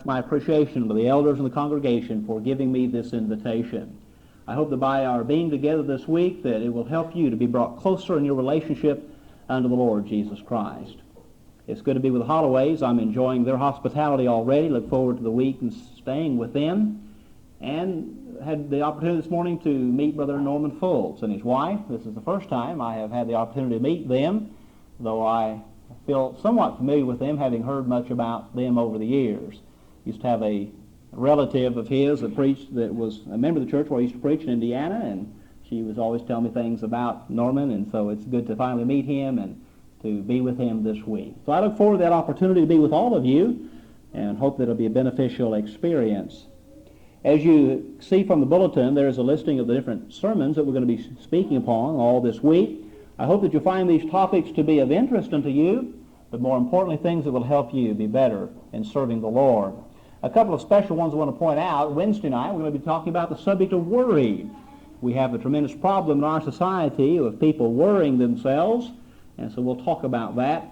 My appreciation to the elders and the congregation for giving me this invitation. I hope that by our being together this week that it will help you to be brought closer in your relationship unto the Lord Jesus Christ. It's good to be with the Holloways. I'm enjoying their hospitality already. Look forward to the week and staying with them. And had the opportunity this morning to meet Brother Norman Fultz and his wife. This is the first time I have had the opportunity to meet them, though I feel somewhat familiar with them, having heard much about them over the years. Used to have a relative of his that preached, that was a member of the church where I used to preach in Indiana, and she was always telling me things about Norman, and so it's good to finally meet him and to be with him this week. So I look forward to that opportunity to be with all of you and hope that it'll be a beneficial experience. As you see from the bulletin, there's a listing of the different sermons that we're going to be speaking upon all this week. I hope that you'll find these topics to be of interest unto you, but more importantly, things that will help you be better in serving the Lord. A couple of special ones I want to point out. Wednesday night, we're going to be talking about the subject of worry. We have a tremendous problem in our society of people worrying themselves, and so we'll talk about that.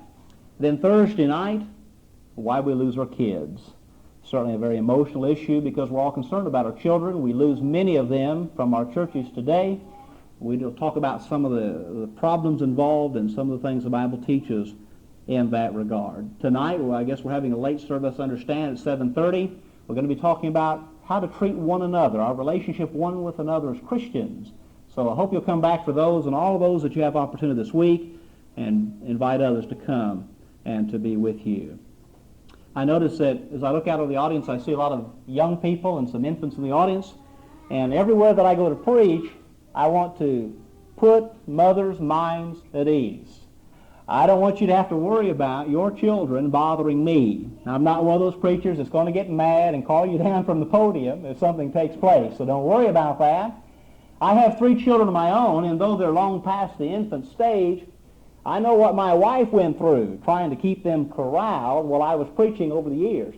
Then Thursday night, why we lose our kids. Certainly a very emotional issue because we're all concerned about our children. We lose many of them from our churches today. We'll talk about some of the problems involved and some of the things the Bible teaches in that regard. Tonight, well, I guess we're having a late service, understand, at 7:30. We're going to be talking about how to treat one another, our relationship one with another as Christians. So I hope you'll come back for those and all of those that you have opportunity this week and invite others to come and to be with you. I notice that as I look out over the audience, I see a lot of young people and some infants in the audience, and everywhere that I go to preach, I want to put mothers' minds at ease. I don't want you to have to worry about your children bothering me. Now, I'm not one of those preachers that's going to get mad and call you down from the podium if something takes place, so don't worry about that. I have 3 children of my own, and though they're long past the infant stage, I know what my wife went through trying to keep them corralled while I was preaching over the years.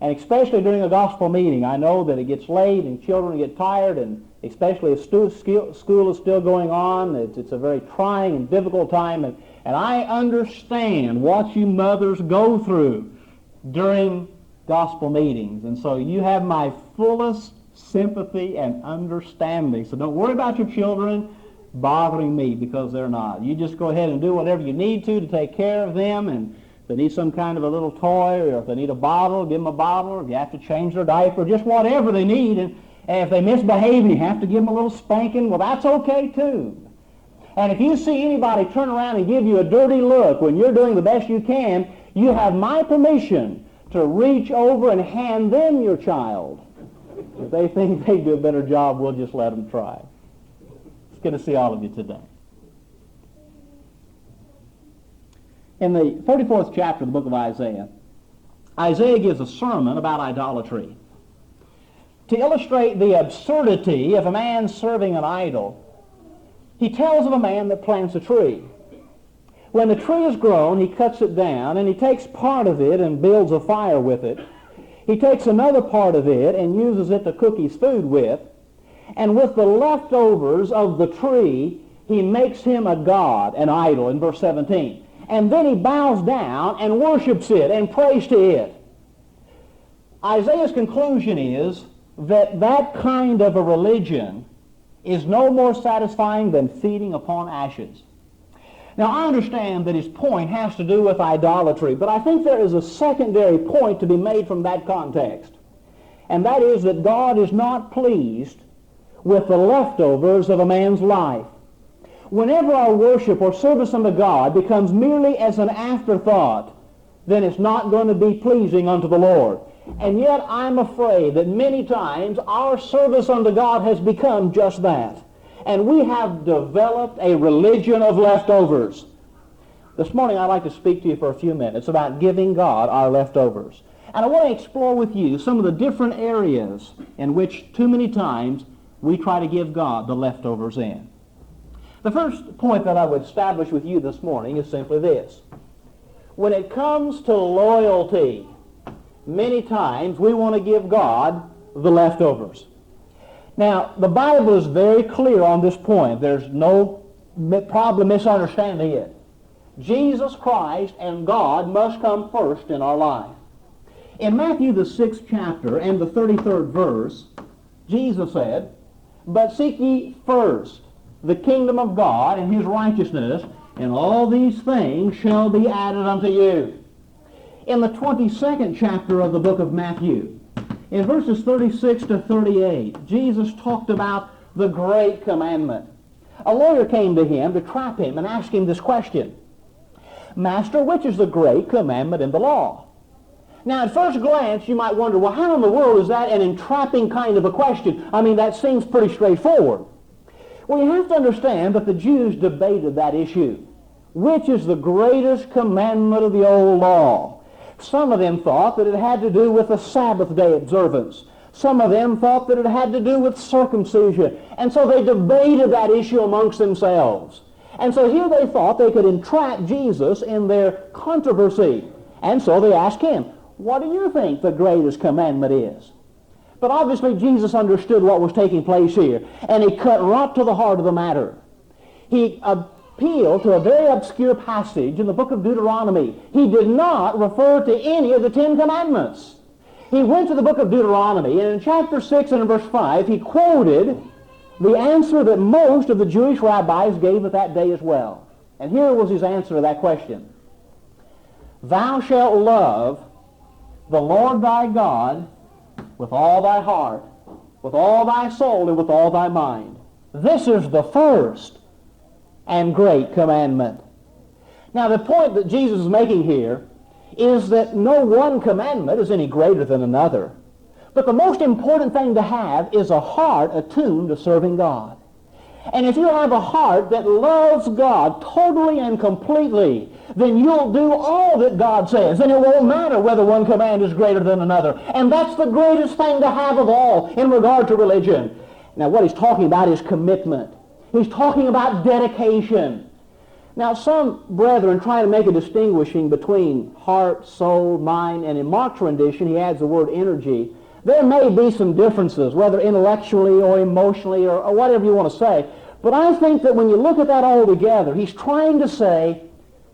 And especially during a gospel meeting, I know that it gets late and children get tired, and especially if school is still going on, it's a very trying and difficult time. And I understand what you mothers go through during gospel meetings. And so you have my fullest sympathy and understanding. So don't worry about your children bothering me, because they're not. You just go ahead and do whatever you need to take care of them. And if they need some kind of a little toy, or if they need a bottle, give them a bottle. Or if you have to change their diaper, just whatever they need. And if they misbehave and you have to give them a little spanking, well, that's okay too. And if you see anybody turn around and give you a dirty look when you're doing the best you can, you have my permission to reach over and hand them your child. If they think they do a better job, we'll just let them try. It's good to see all of you today. In the 44th chapter of the book of Isaiah, Isaiah gives a sermon about idolatry. To illustrate the absurdity of a man serving an idol, he tells of a man that plants a tree. When the tree is grown, he cuts it down, and he takes part of it and builds a fire with it. He takes another part of it and uses it to cook his food with. And with the leftovers of the tree, he makes him a god, an idol, in verse 17. And then he bows down and worships it and prays to it. Isaiah's conclusion is that that kind of a religion is no more satisfying than feeding upon ashes. Now, I understand that his point has to do with idolatry, but I think there is a secondary point to be made from that context, and that is that God is not pleased with the leftovers of a man's life. Whenever our worship or service unto God becomes merely as an afterthought, then it's not going to be pleasing unto the Lord. And yet I'm afraid that many times our service unto God has become just that. And we have developed a religion of leftovers. This morning I'd like to speak to you for a few minutes about giving God our leftovers. And I want to explore with you some of the different areas in which too many times we try to give God the leftovers in. The first point that I would establish with you this morning is simply this. When it comes to loyalty, many times we want to give God the leftovers. Now, the Bible is very clear on this point. There's no problem misunderstanding it. Jesus Christ and God must come first in our life. In Matthew the 6th chapter and the 33rd verse, Jesus said, "But seek ye first the kingdom of God and his righteousness, and all these things shall be added unto you." In the 22nd chapter of the book of Matthew, in verses 36 to 38, Jesus talked about the great commandment. A lawyer came to him to trap him and ask him this question: "Master, which is the great commandment in the law?" Now, at first glance, you might wonder, well, how in the world is that an entrapping kind of a question? I mean, that seems pretty straightforward. Well, you have to understand that the Jews debated that issue. Which is the greatest commandment of the old law? Some of them thought that it had to do with the Sabbath day observance. Some of them thought that it had to do with circumcision. And so they debated that issue amongst themselves. And so here they thought they could entrap Jesus in their controversy. And so they asked him, "What do you think the greatest commandment is?" But obviously Jesus understood what was taking place here, and he cut right to the heart of the matter. He appealed to a very obscure passage in the book of Deuteronomy. He did not refer to any of the 10 Commandments. He went to the book of Deuteronomy, and in chapter 6 and in verse 5, he quoted the answer that most of the Jewish rabbis gave at that day as well. And here was his answer to that question: "Thou shalt love the Lord thy God with all thy heart, with all thy soul, and with all thy mind. This is the first and great commandment." Now, the point that Jesus is making here is that no one commandment is any greater than another. But the most important thing to have is a heart attuned to serving God. And if you have a heart that loves God totally and completely, then you'll do all that God says, and it won't matter whether one command is greater than another. And that's the greatest thing to have of all in regard to religion. Now, what he's talking about is commitment. He's talking about dedication. Now, some brethren try to make a distinguishing between heart, soul, mind, and in Mark's rendition, he adds the word energy. There may be some differences, whether intellectually or emotionally or whatever you want to say. But I think that when you look at that all together, he's trying to say,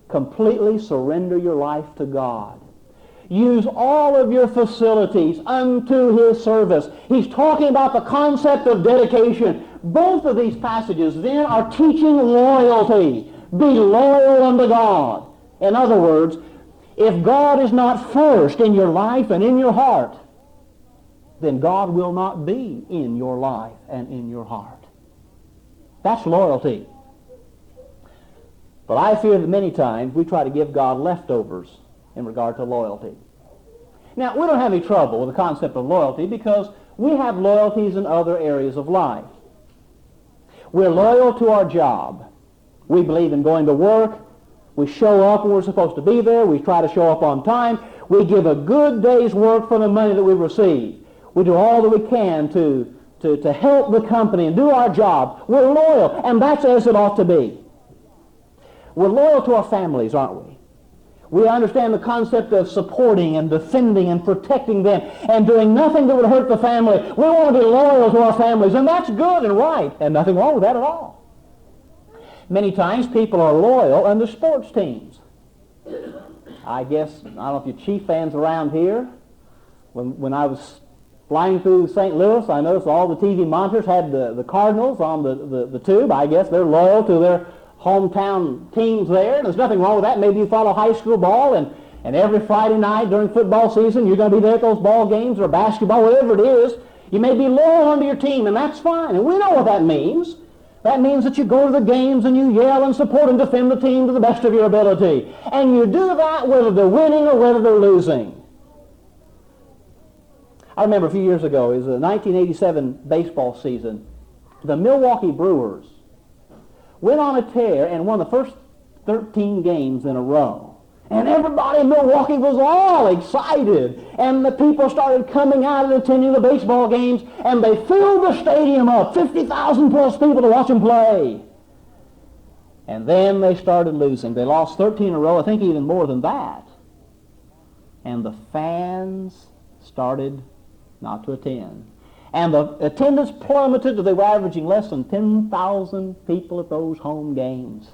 completely surrender your life to God. Use all of your facilities unto his service. He's talking about the concept of dedication. Both of these passages then are teaching loyalty. Be loyal unto God. In other words, if God is not first in your life and in your heart, then God will not be in your life and in your heart. That's loyalty. But I fear that many times we try to give God leftovers in regard to loyalty. Now, we don't have any trouble with the concept of loyalty because we have loyalties in other areas of life. We're loyal to our job. We believe in going to work. We show up when we're supposed to be there. We try to show up on time. We give a good day's work for the money that we receive. We do all that we can to help the company and do our job. We're loyal, and that's as it ought to be. We're loyal to our families, aren't we? We understand the concept of supporting and defending and protecting them and doing nothing that would hurt the family. We want to be loyal to our families, and that's good and right, and nothing wrong with that at all. Many times people are loyal under sports teams. I don't know if you Chief fans around here, when I was flying through St. Louis, I noticed all the TV monitors had the Cardinals on the tube. I guess they're loyal to their hometown teams there. There's nothing wrong with that. Maybe you follow high school ball, and every Friday night during football season, you're going to be there at those ball games or basketball, whatever it is. You may be loyal under your team, and that's fine. And we know what that means. That means that you go to the games and you yell and support and defend the team to the best of your ability. And you do that whether they're winning or whether they're losing. I remember a few years ago, it was the 1987 baseball season. The Milwaukee Brewers went on a tear and won the first 13 games in a row. And everybody in Milwaukee was all excited. And the people started coming out and attending the baseball games, and they filled the stadium up, 50,000 plus people to watch them play. And then they started losing. They lost 13 in a row, I think even more than that. And the fans started not to attend. And the attendance plummeted to they were averaging less than 10,000 people at those home games.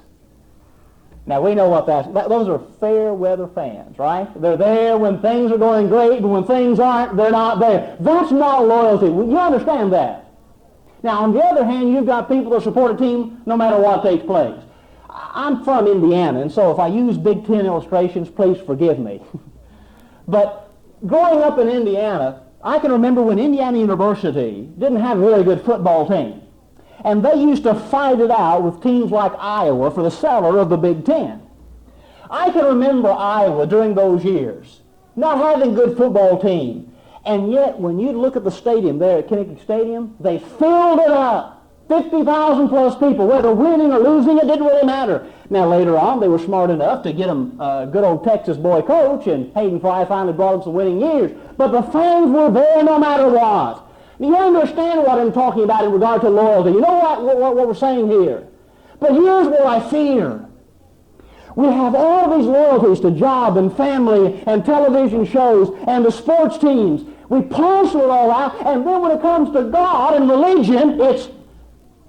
Now, we know what those are fair weather fans, right? They're there when things are going great, but when things aren't, they're not there. That's not loyalty. You understand that? Now, on the other hand, you've got people that support a team no matter what takes place. I'm from Indiana, and so if I use Big Ten illustrations, please forgive me. But growing up in Indiana, I can remember when Indiana University didn't have a very good football team. And they used to fight it out with teams like Iowa for the cellar of the Big Ten. I can remember Iowa during those years not having a good football team. And yet, when you look at the stadium there at Kinnick Stadium, they filled it up. 50,000 plus people. Whether winning or losing, it didn't really matter. Now, later on, they were smart enough to get them a good old Texas boy coach, and Hayden Fry finally brought them some winning years. But the fans were there no matter what. You understand what I'm talking about in regard to loyalty. You know what we're saying here. But here's what I fear. We have all these loyalties to job and family and television shows and the sports teams. We parcel it all out, and then when it comes to God and religion, it's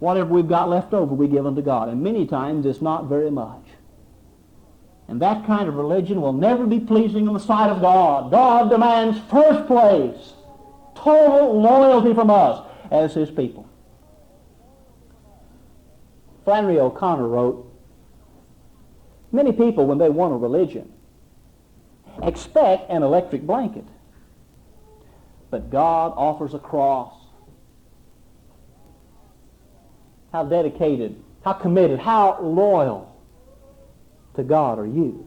whatever we've got left over we give unto God. And many times it's not very much. And that kind of religion will never be pleasing in the sight of God. God demands first place, total loyalty from us as His people. Flannery O'Connor wrote, many people, when they want a religion, expect an electric blanket. But God offers a cross. How dedicated, how committed, how loyal to God are you?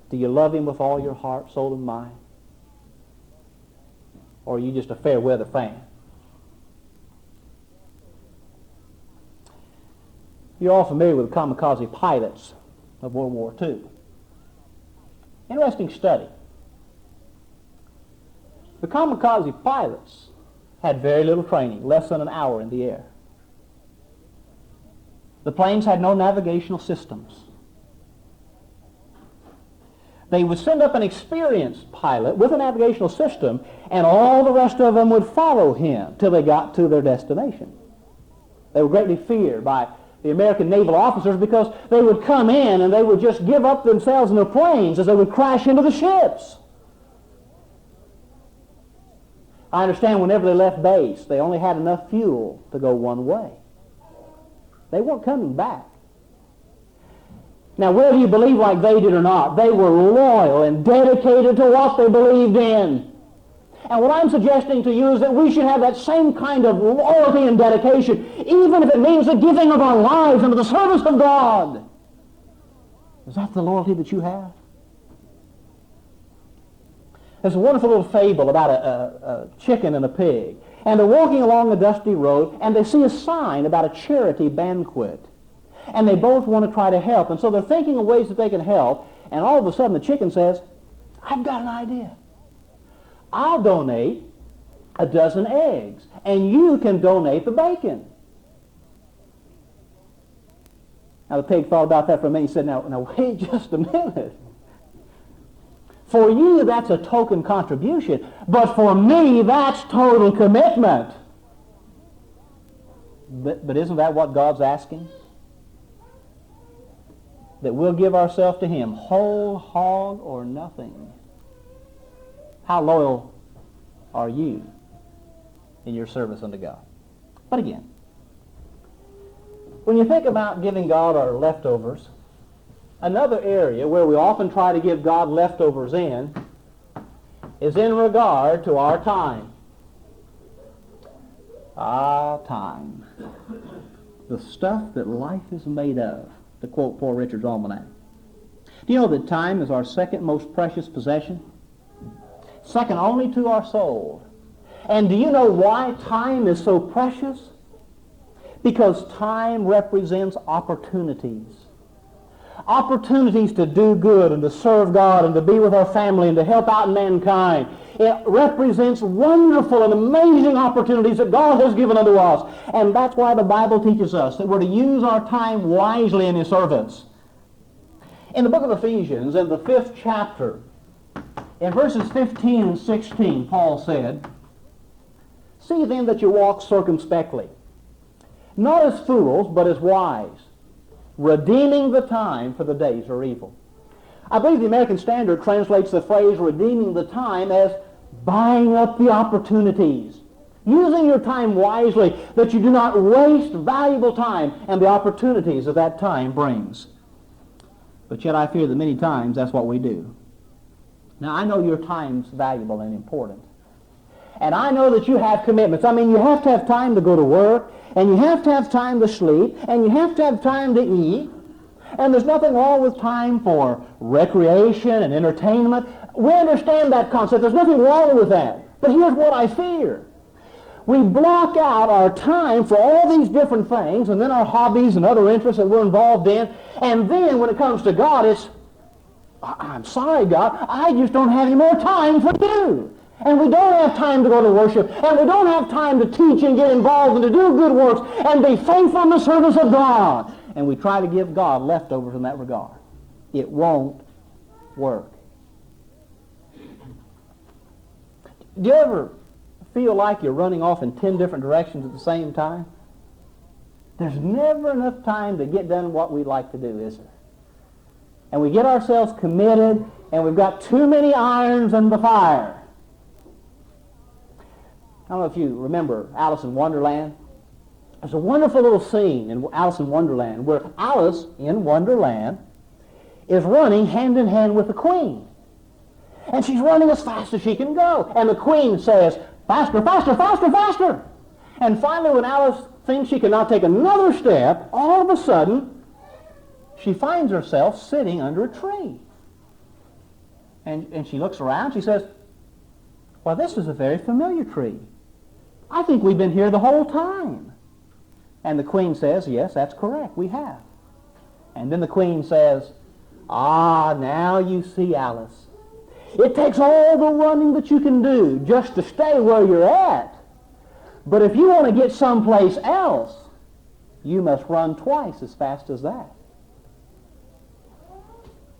Do you love Him with all your heart, soul, and mind? Or are you just a fair weather fan? You're all familiar with the kamikaze pilots of World War II. Interesting study. The kamikaze pilots had very little training, less than an hour in the air. The planes had no navigational systems. They would send up an experienced pilot with a navigational system, and all the rest of them would follow him till they got to their destination. They were greatly feared by the American naval officers because they would come in and they would just give up themselves in their planes as they would crash into the ships. I understand whenever they left base, they only had enough fuel to go one way. They weren't coming back. Now, whether you believe like they did or not, they were loyal and dedicated to what they believed in. And what I'm suggesting to you is that we should have that same kind of loyalty and dedication, even if it means the giving of our lives into the service of God. Is that the loyalty that you have? There's a wonderful little fable about a chicken and a pig. And they're walking along a dusty road, and they see a sign about a charity banquet. And they both want to try to help. And so they're thinking of ways that they can help. And all of a sudden the chicken says, I've got an idea. I'll donate a dozen eggs, and you can donate the bacon. Now the pig thought about that for a minute. He said, now wait just a minute. For you, that's a token contribution. But for me, that's total commitment. But isn't that what God's asking? That we'll give ourselves to Him, whole hog or nothing. How loyal are you in your service unto God? But again, when you think about giving God our leftovers, another area where we often try to give God leftovers in is in regard to our time. Our time. The stuff that life is made of, to quote Poor Richard's Almanac. Do you know that time is our second most precious possession? Second only to our soul. And do you know why time is so precious? Because time represents opportunities. Opportunities to do good and to serve God and to be with our family and to help out mankind. It represents wonderful and amazing opportunities that God has given unto us. And that's why the Bible teaches us that we're to use our time wisely in His service. In the book of Ephesians, in the 5th chapter, in verses 15 and 16, Paul said, See then that you walk circumspectly, not as fools, but as wise, redeeming the time, for the days are evil. I believe the American Standard translates the phrase redeeming the time as buying up the opportunities. Using your time wisely, that you do not waste valuable time and the opportunities that that time brings. But yet I fear that many times that's what we do. Now, I know your time's valuable and important. And I know that you have commitments. I mean, you have to have time to go to work, and you have to have time to sleep, and you have to have time to eat. And there's nothing wrong with time for recreation and entertainment. We understand that concept. There's nothing wrong with that. But here's what I fear. We block out our time for all these different things, and then our hobbies and other interests that we're involved in. And then when it comes to God, it's, I'm sorry, God, I just don't have any more time for you. And we don't have time to go to worship, and we don't have time to teach and get involved and to do good works and be faithful in the service of God. And we try to give God leftovers in that regard. It won't work. Do you ever feel like you're running off in 10 different directions at the same time? There's never enough time to get done what we'd like to do, is there? And we get ourselves committed, and we've got too many irons in the fire. I don't know if you remember Alice in Wonderland. There's a wonderful little scene in Alice in Wonderland where Alice in Wonderland is running hand in hand with the Queen. And she's running as fast as she can go. And the Queen says, faster, faster, faster, faster. And finally, when Alice thinks she cannot take another step, all of a sudden, she finds herself sitting under a tree. And she looks around, she says, well, this is a very familiar tree. I think we've been here the whole time. And the Queen says, yes, that's correct, we have. And then the Queen says, ah, now you see, Alice. It takes all the running that you can do just to stay where you're at. But if you want to get someplace else, you must run twice as fast as that.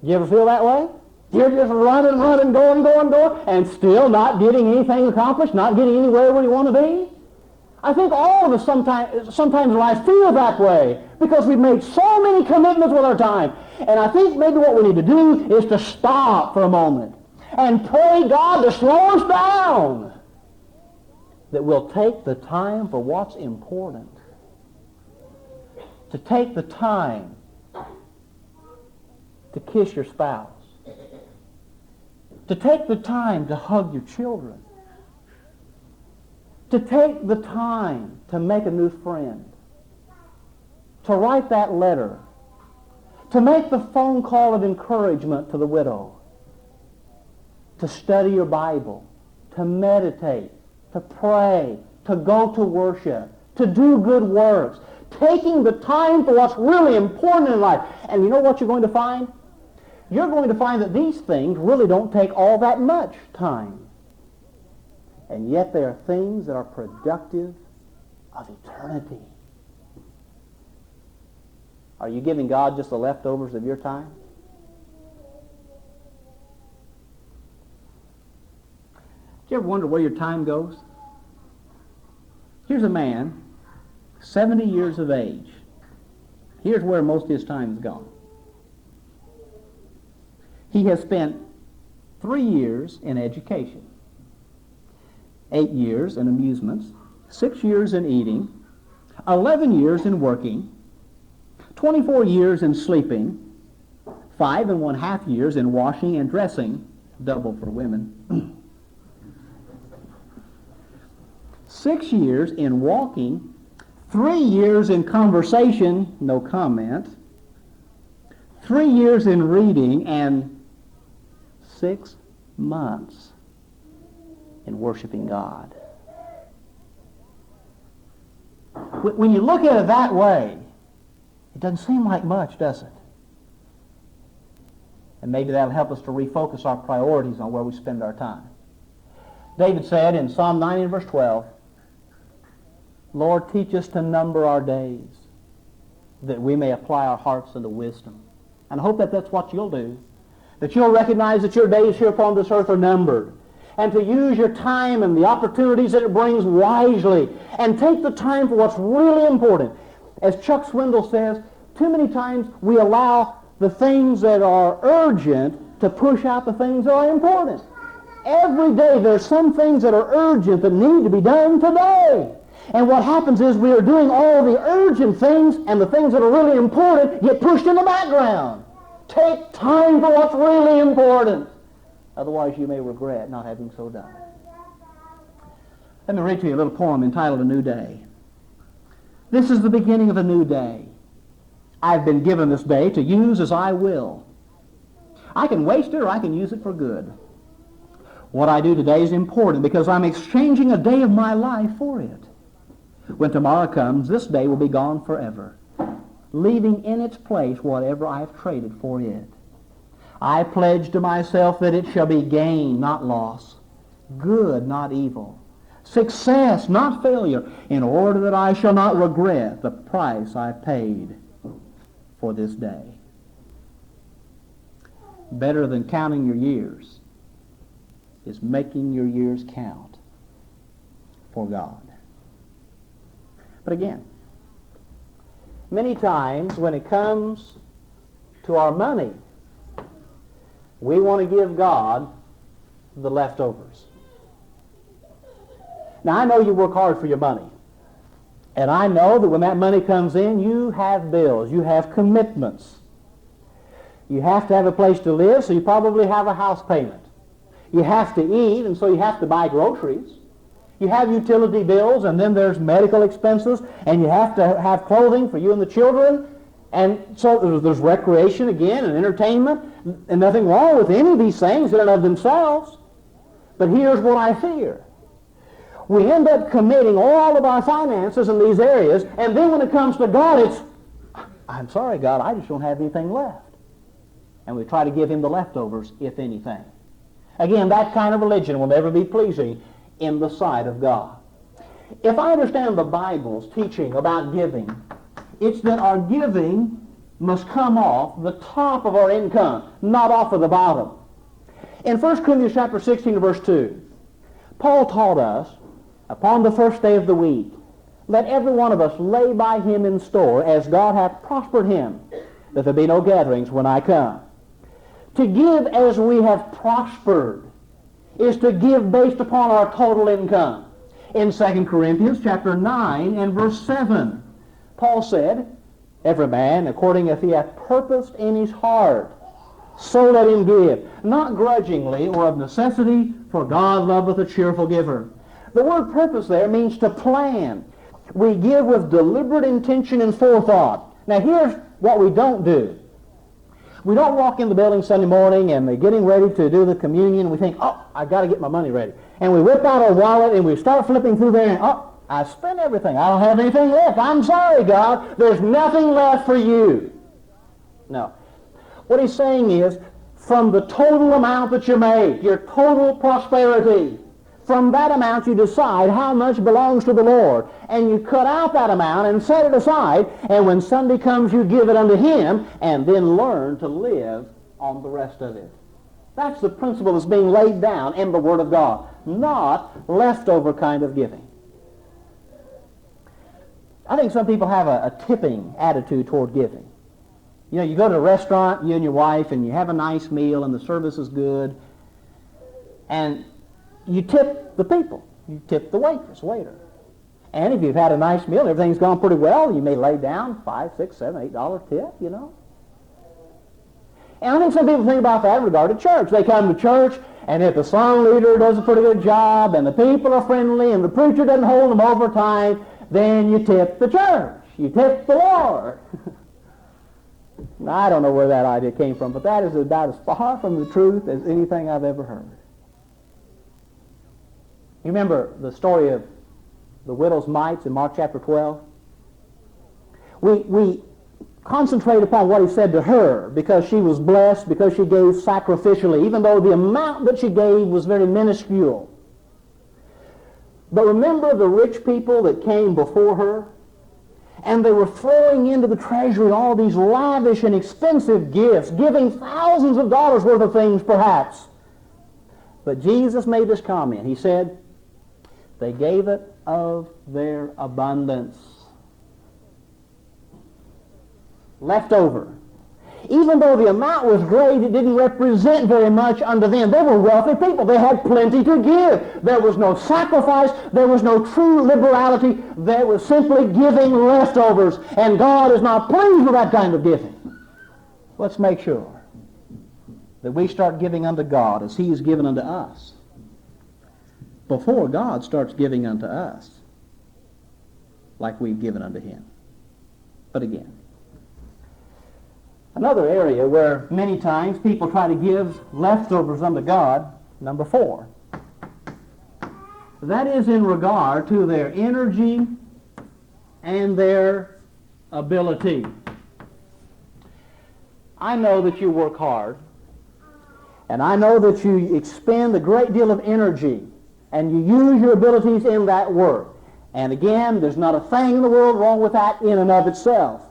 You ever feel that way? You're just running, running, going, and still not getting anything accomplished, not getting anywhere where you want to be? I think all of us sometimes in life feel that way because we've made so many commitments with our time. And I think maybe what we need to do is to stop for a moment and pray God to slow us down, that we'll take the time for what's important, to take the time to kiss your spouse, to take the time to hug your children, to take the time to make a new friend, to write that letter, to make the phone call of encouragement to the widow, to study your Bible, to meditate, to pray, to go to worship, to do good works, taking the time for what's really important in life. And you know what you're going to find? You're going to find that these things really don't take all that much time. And yet they are things that are productive of eternity. Are you giving God just the leftovers of your time? Do you ever wonder where your time goes? Here's a man, 70 years of age. Here's where most of his time has gone. He has spent 3 years in education, 8 years in amusements, 6 years in eating, 11 years in working, 24 years in sleeping, 5.5 years in washing and dressing, double for women, 6 years in walking, 3 years in conversation, no comment, 3 years in reading, and 6 months in worshiping God. When you look at it that way, it doesn't seem like much, does it? And maybe that'll help us to refocus our priorities on where we spend our time. David said in Psalm 90 verse 12, Lord, teach us to number our days, that we may apply our hearts unto wisdom. And I hope that that's what you'll do, that you'll recognize that your days here upon this earth are numbered, and to use your time and the opportunities that it brings wisely, and take the time for what's really important. As Chuck Swindoll says, Too many times we allow the things that are urgent to push out the things that are important. Every day there's some things that are urgent that need to be done today. And what happens is we are doing all the urgent things, and the things that are really important get pushed in the background. Take time for what's really important. Otherwise you may regret not having so done. Let me read to you a little poem entitled A New Day. This is the beginning of a new day. I've been given this day to use as I will. I can waste it or I can use it for good. What I do today is important because I'm exchanging a day of my life for it. When tomorrow comes, this day will be gone forever, leaving in its place whatever I've traded for it. I pledge to myself that it shall be gain, not loss, good, not evil, success, not failure, in order that I shall not regret the price I paid for this day. Better than counting your years is making your years count for God. But again, many times when it comes to our money, we want to give God the leftovers. Now, I know you work hard for your money. And I know that when that money comes in, you have bills, you have commitments. You have to have a place to live, so you probably have a house payment. You have to eat, and so you have to buy groceries. You have utility bills, and then there's medical expenses, and you have to have clothing for you and the children. And so there's recreation again and entertainment, and nothing wrong with any of these things in and of themselves. But here's what I fear. We end up committing all of our finances in these areas, and then when it comes to God, it's, I'm sorry, God, I just don't have anything left. And we try to give him the leftovers, if anything. Again, that kind of religion will never be pleasing in the sight of God. If I understand the Bible's teaching about giving, it's that our giving must come off the top of our income, not off of the bottom. In 1 Corinthians chapter 16, verse 2, Paul taught us, upon the first day of the week, let every one of us lay by him in store, as God hath prospered him, that there be no gatherings when I come. To give as we have prospered is to give based upon our total income. In 2 Corinthians chapter 9 and verse 7, Paul said, every man according as he hath purposed in his heart, so let him give, not grudgingly or of necessity, for God loveth a cheerful giver. The word purpose there means to plan. We give with deliberate intention and forethought. Now here's what we don't do. We don't walk in the building Sunday morning and they're getting ready to do the communion. We think, oh, I've got to get my money ready. And we whip out our wallet and we start flipping through there and, oh, I spent everything. I don't have anything left. I'm sorry, God. There's nothing left for you. No. What he's saying is, from the total amount that you make, your total prosperity, from that amount you decide how much belongs to the Lord. And you cut out that amount and set it aside, and when Sunday comes you give it unto him, and then learn to live on the rest of it. That's the principle that's being laid down in the Word of God, not leftover kind of giving. I think some people have a tipping attitude toward giving. You know, you go to a restaurant, you and your wife, and you have a nice meal, and the service is good, and you tip the people. You tip the waitress, waiter. And if you've had a nice meal, everything's gone pretty well, you may lay down $5, $6, $7, $8 tip, you know. And I think some people think about that in regard to church. They come to church, and if the song leader does a pretty good job, and the people are friendly, and the preacher doesn't hold them overtime, then you tip the church. You tip the Lord. Now, I don't know where that idea came from, but that is about as far from the truth as anything I've ever heard. You remember the story of the widow's mites in Mark chapter 12? We concentrate upon what he said to her because she was blessed, because she gave sacrificially, even though the amount that she gave was very minuscule. But remember the rich people that came before her? And they were throwing into the treasury all these lavish and expensive gifts, giving thousands of dollars worth of things perhaps. But Jesus made this comment. He said, they gave it of their abundance. left over. Even though the amount was great, it didn't represent very much unto them. They were wealthy people. They had plenty to give. There was no sacrifice. There was no true liberality. There was simply giving leftovers. And God is not pleased with that kind of giving. Let's make sure that we start giving unto God as He is given unto us before God starts giving unto us like we've given unto Him. But again, another area where many times people try to give leftovers unto God, number 4. That is in regard to their energy and their ability. I know that you work hard, and I know that you expend a great deal of energy, and you use your abilities in that work. And again, there's not a thing in the world wrong with that in and of itself.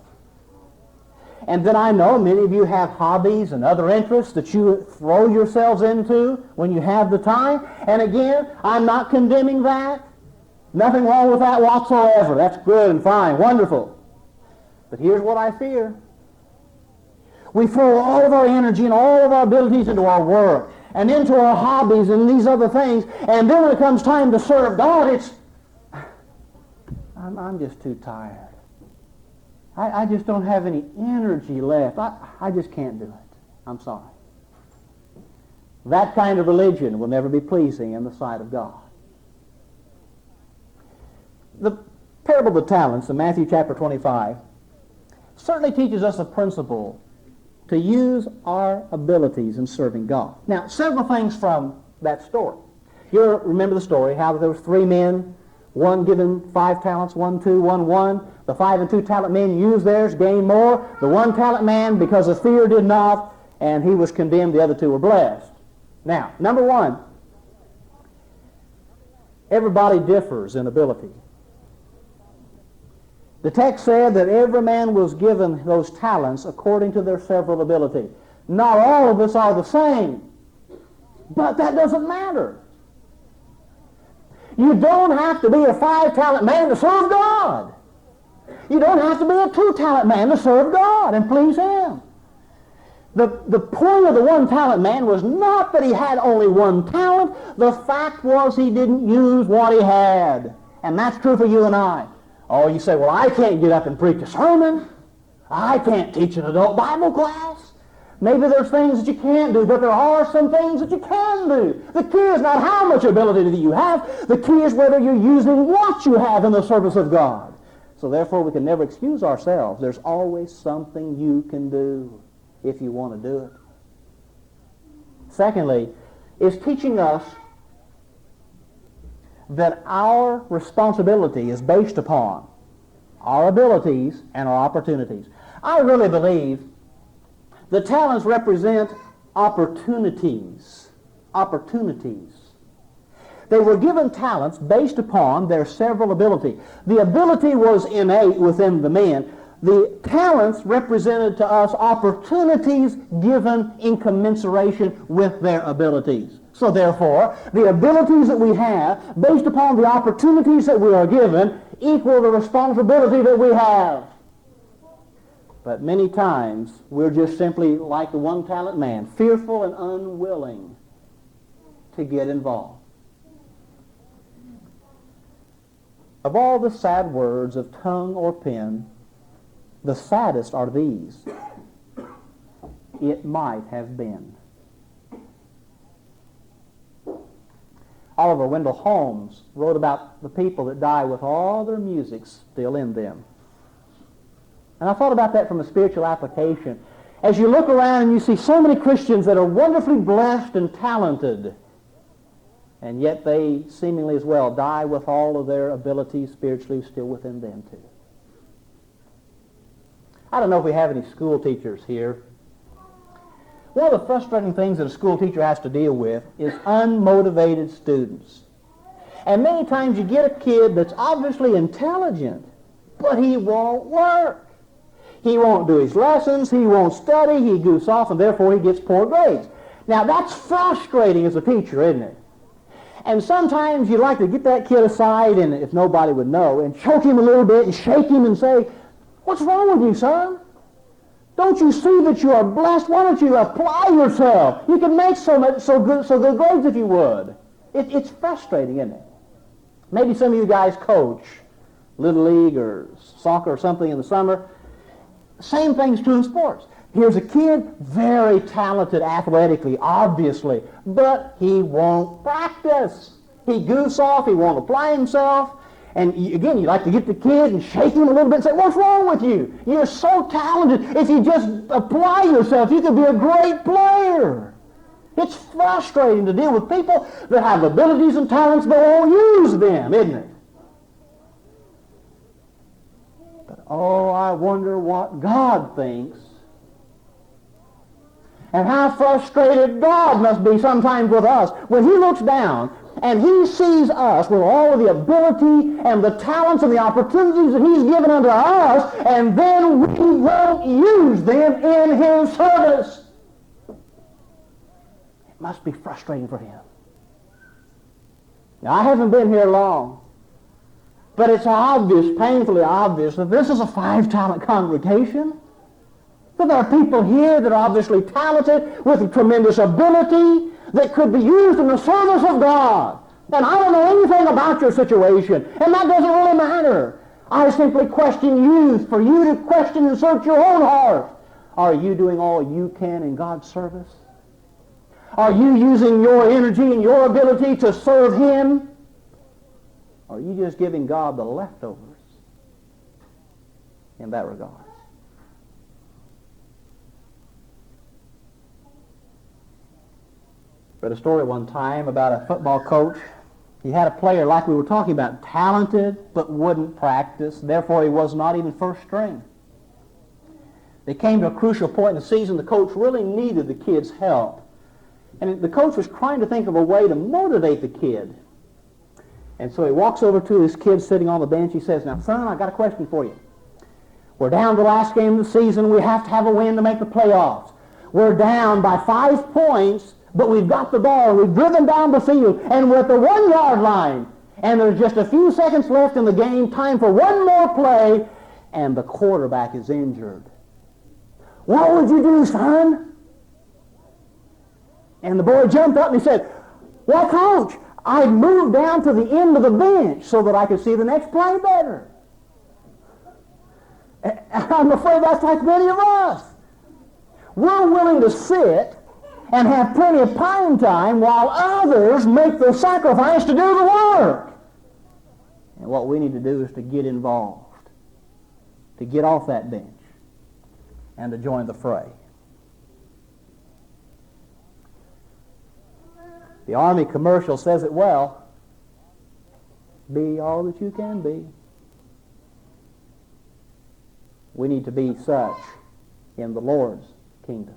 And then I know many of you have hobbies and other interests that you throw yourselves into when you have the time. And again, I'm not condemning that. Nothing wrong with that whatsoever. That's good and fine, wonderful. But here's what I fear. We throw all of our energy and all of our abilities into our work and into our hobbies and these other things. And then when it comes time to serve God, I'm just too tired. I just don't have any energy left. I just can't do it. I'm sorry. That kind of religion will never be pleasing in the sight of God. The parable of the talents in Matthew chapter 25 certainly teaches us a principle to use our abilities in serving God. Now, several things from that story. You remember the story, how there was 3 men, one given 5 talents, 1 2, 1 1. The 5 and 2 talent men used theirs, gained more. The 1 talent man, because of fear, did not, and he was condemned. The other 2 were blessed. Now, number 1, everybody differs in ability. The text said that every man was given those talents according to their several ability. Not all of us are the same, but that doesn't matter. You don't have to be a 5-talent man to serve God. You don't have to be a 2-talent man to serve God and please Him. The point of the 1-talent man was not that he had only 1 talent. The fact was he didn't use what he had. And that's true for you and I. Oh, you say, well, I can't get up and preach a sermon. I can't teach an adult Bible class. Maybe there's things that you can't do, but there are some things that you can do. The key is not how much ability that you have. The key is whether you're using what you have in the service of God. So therefore, we can never excuse ourselves. There's always something you can do if you want to do it. Secondly, is teaching us that our responsibility is based upon our abilities and our opportunities. I really believe the talents represent opportunities. Opportunities. They were given talents based upon their several ability. The ability was innate within the men. The talents represented to us opportunities given in commensuration with their abilities. So therefore, the abilities that we have, based upon the opportunities that we are given, equal the responsibility that we have. But many times, we're just simply like the 1-talent man, fearful and unwilling to get involved. Of all the sad words of tongue or pen, the saddest are these: it might have been. Oliver Wendell Holmes wrote about the people that die with all their music still in them. And I thought about that from a spiritual application. As you look around and you see so many Christians that are wonderfully blessed and talented, and yet they seemingly as well die with all of their abilities spiritually still within them too. I don't know if we have any school teachers here. One of the frustrating things that a school teacher has to deal with is unmotivated students. And many times you get a kid that's obviously intelligent, but he won't work. He won't do his lessons, he won't study, he goofs off, and therefore he gets poor grades. Now that's frustrating as a teacher, isn't it? And sometimes you like to get that kid aside, and if nobody would know, and choke him a little bit and shake him and say, "What's wrong with you, son? Don't you see that you are blessed? Why don't you apply yourself? You can make so good grades if you would. It's frustrating, isn't it? Maybe some of you guys coach Little League or soccer or something in the summer. Same thing's true in sports. Here's a kid, very talented athletically, obviously, but he won't practice. He goofs off, he won't apply himself. And again, you like to get the kid and shake him a little bit and say, what's wrong with you? You're so talented. If you just apply yourself, you could be a great player. It's frustrating to deal with people that have abilities and talents but won't use them, isn't it? But oh, I wonder what God thinks. And how frustrated God must be sometimes with us when He looks down and He sees us with all of the ability and the talents and the opportunities that He's given unto us, and then we won't use them in His service. It must be frustrating for Him. Now, I haven't been here long, but it's obvious, painfully obvious, that this is a 5-talent congregation. That there are people here that are obviously talented with a tremendous ability that could be used in the service of God. And I don't know anything about your situation, and that doesn't really matter. I simply question you, for you to question and search your own heart. Are you doing all you can in God's service? Are you using your energy and your ability to serve Him? Or are you just giving God the leftovers in that regard? Read a story one time about a football coach. He had a player, like we were talking about, talented but wouldn't practice. Therefore, he was not even first string. They came to a crucial point in the season. The coach really needed the kid's help. And the coach was trying to think of a way to motivate the kid. And so he walks over to his kid sitting on the bench. He says, now, son, I got a question for you. We're down to the last game of the season. We have to have a win to make the playoffs. We're down by 5 points. But we've got the ball, we've driven down the field, and we're at the 1-yard line. And there's just a few seconds left in the game, time for one more play, and the quarterback is injured. What would you do, son? And the boy jumped up and he said, well, Coach, I'd move down to the end of the bench so that I could see the next play better. And I'm afraid that's like many of us. We're willing to sit and have plenty of pine time while others make the sacrifice to do the work. And what we need to do is to get involved, to get off that bench, and to join the fray. The Army commercial says it well. Be all that you can be. We need to be such in the Lord's kingdom.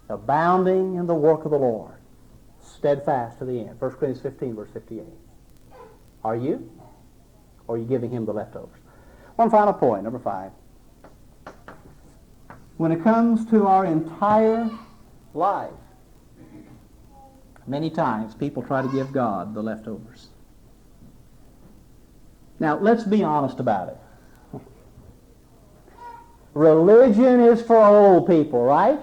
Abounding in the work of the Lord, steadfast to the end. 1 Corinthians 15, verse 58. Are you? Or are you giving Him the leftovers? One final point, number 5. When it comes to our entire life, many times people try to give God the leftovers. Now, let's be honest about it. Religion is for old people, right?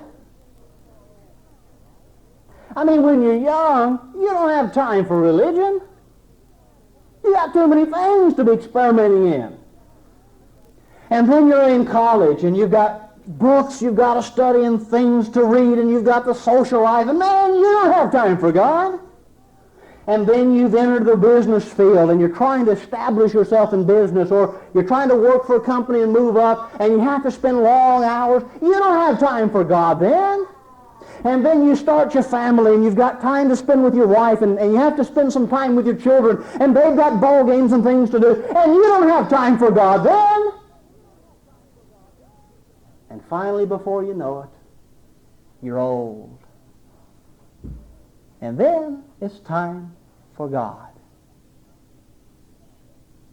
I mean, when you're young, you don't have time for religion. You got too many things to be experimenting in. And then you're in college, and you've got books you've got to study and things to read, and you've got the social life, and man, you don't have time for God. And then you've entered the business field, and you're trying to establish yourself in business, or you're trying to work for a company and move up, and you have to spend long hours. You don't have time for God then. And then you start your family, and you've got time to spend with your wife, and you have to spend some time with your children, and they've got ball games and things to do, and you don't have time for God then. And finally, before you know it, you're old. And then it's time for God.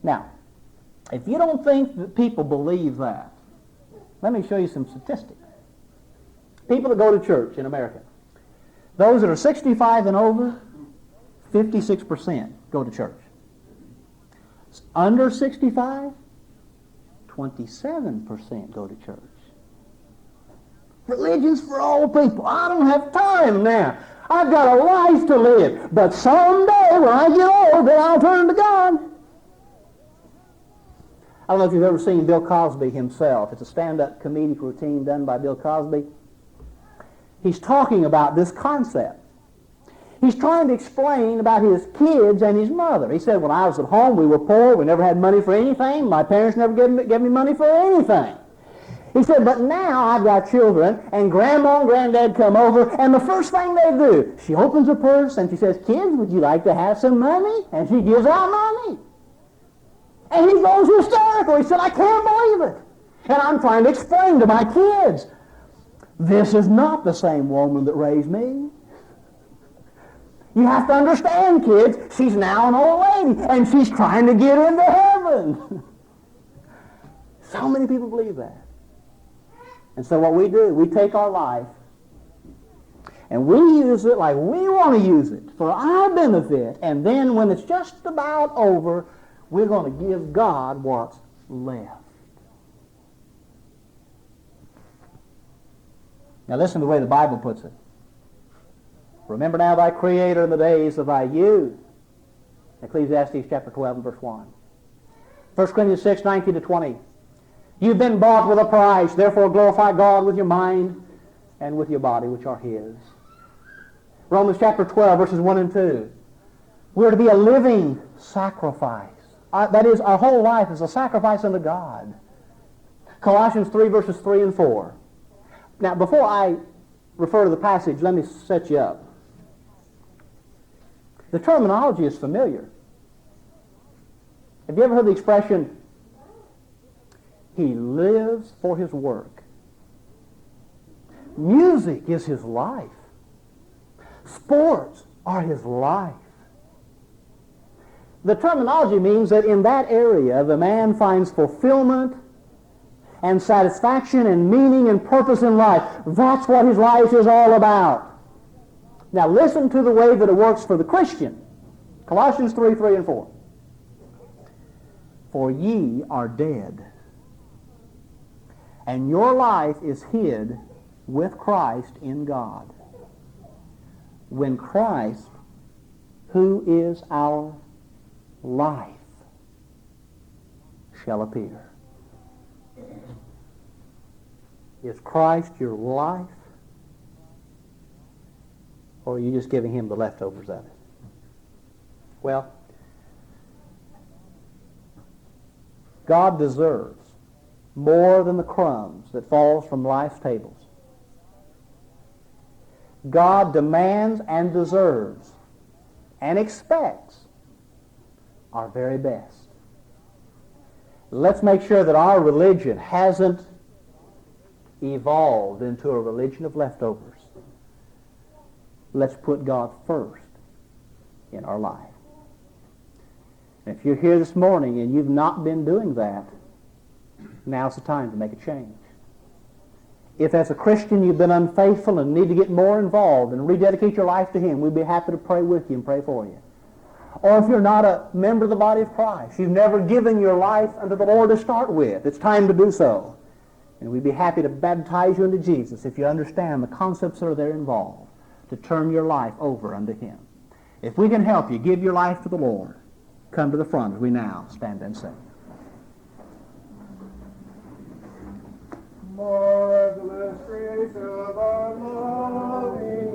Now, if you don't think that people believe that, let me show you some statistics. People that go to church in America, those that are 65 and over, 56% go to church. Under 65, 27% go to church. Religion's for old people. I don't have time now. I've got a life to live. But someday when I get old, then I'll turn to God. I don't know if you've ever seen Bill Cosby himself. It's a stand-up comedic routine done by Bill Cosby. He's talking about this concept. He's trying to explain about his kids and his mother. He said, when I was at home, we were poor. We never had money for anything. My parents never gave me money for anything. He said, but now I've got children, and Grandma and Granddad come over, and the first thing they do, she opens her purse, and she says, kids, would you like to have some money? And she gives out money. And he goes hysterical. He said, I can't believe it. And I'm trying to explain to my kids, this is not the same woman that raised me. You have to understand, kids, she's now an old lady, and she's trying to get into heaven. So many people believe that. And so what we do, we take our life and we use it like we want to use it for our benefit, and then when it's just about over, we're going to give God what's left. Now listen to the way the Bible puts it. Remember now thy Creator in the days of thy youth. Ecclesiastes chapter 12 and verse 1. 1 Corinthians 6, 19 to 20. You've been bought with a price, therefore glorify God with your mind and with your body, which are His. Romans chapter 12, verses 1 and 2. We're to be a living sacrifice. That is, our whole life is a sacrifice unto God. Colossians 3, verses 3 and 4. Now, before I refer to the passage, let me set you up. The terminology is familiar. Have you ever heard the expression, he lives for his work? Music is his life. Sports are his life. The terminology means that in that area, the man finds fulfillment and satisfaction and meaning and purpose in life. That's what his life is all about. Now listen to the way that it works for the Christian. Colossians 3, 3 and 4. For ye are dead, and your life is hid with Christ in God. When Christ, who is our life, shall appear. Is Christ your life? Or are you just giving him the leftovers of it? Well, God deserves more than the crumbs that falls from life's tables. God demands and deserves and expects our very best. Let's make sure that our religion hasn't evolved into a religion of leftovers. Let's put God first in our life. And if you're here this morning and you've not been doing that, now's the time to make a change. If as a Christian you've been unfaithful and need to get more involved and rededicate your life to Him, we'd be happy to pray with you and pray for you. Or if you're not a member of the body of Christ, you've never given your life unto the Lord to start with, it's time to do so. And we'd be happy to baptize you into Jesus if you understand the concepts that are there involved, to turn your life over unto Him. If we can help you give your life to the Lord, come to the front as we now stand and sing. Marvelous grace of our loving